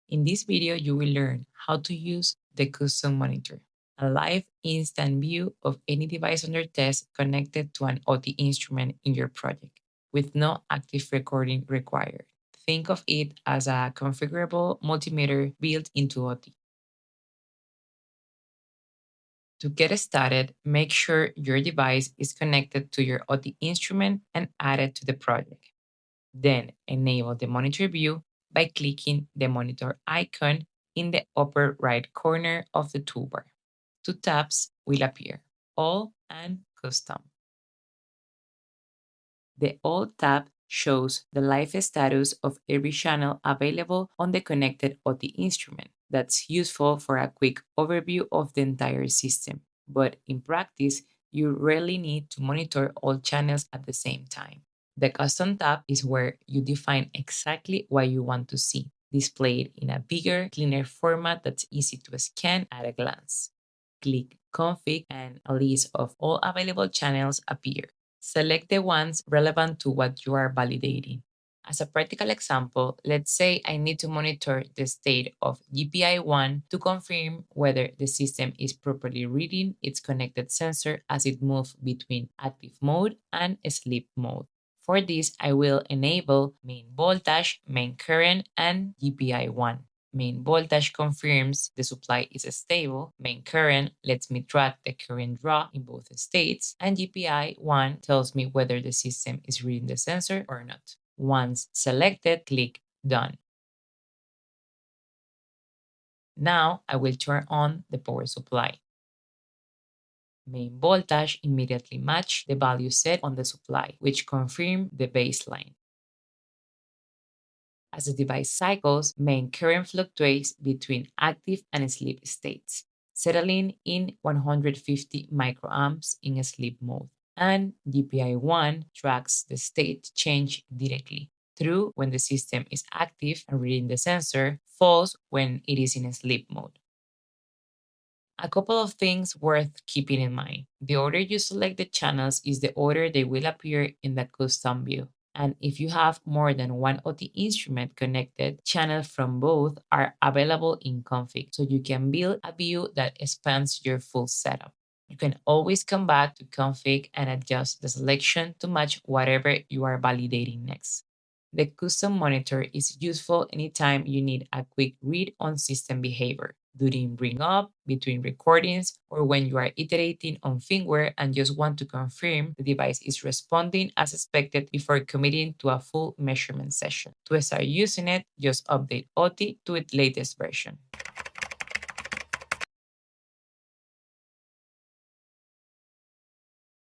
In this video, you will learn how to use the custom monitor, a live instant view of any device under test connected to an Otii instrument in your project, with no active recording required. Think of it as a configurable multimeter built into Otii. To get started, make sure your device is connected to your Otii instrument and add it to the project. Then enable the monitor view by clicking the monitor icon in the upper right corner of the toolbar. Two tabs will appear, All and Custom. The All tab shows the live status of every channel available on the connected Otii instrument. That's useful for a quick overview of the entire system, but in practice, you rarely need to monitor all channels at the same time. The Custom tab is where you define exactly what you want to see, displayed in a bigger, cleaner format that's easy to scan at a glance. Click Config and a list of all available channels appear. Select the ones relevant to what you are validating. As a practical example, let's say I need to monitor the state of GPI1 to confirm whether the system is properly reading its connected sensor as it moves between active mode and sleep mode. For this, I will enable main voltage, main current, and GPI1. Main voltage confirms the supply is stable. Main current lets me track the current draw in both states. And GPI1 tells me whether the system is reading the sensor or not. Once selected, click Done. Now I will turn on the power supply. Main voltage immediately match the value set on the supply, which confirm the baseline. As the device cycles, main current fluctuates between active and sleep states, settling in 150 microamps in sleep mode. And GPI1 tracks the state change directly. True when the system is active and reading the sensor, false when it is in sleep mode. A couple of things worth keeping in mind. The order you select the channels is the order they will appear in the custom view. And if you have more than one Otii instrument connected, channels from both are available in config, so you can build a view that expands your full setup. You can always come back to config and adjust the selection to match whatever you are validating next. The custom monitor is useful anytime you need a quick read on system behavior, during bring up, between recordings, or when you are iterating on firmware and just want to confirm the device is responding as expected before committing to a full measurement session. To start using it, just update Otii to its latest version.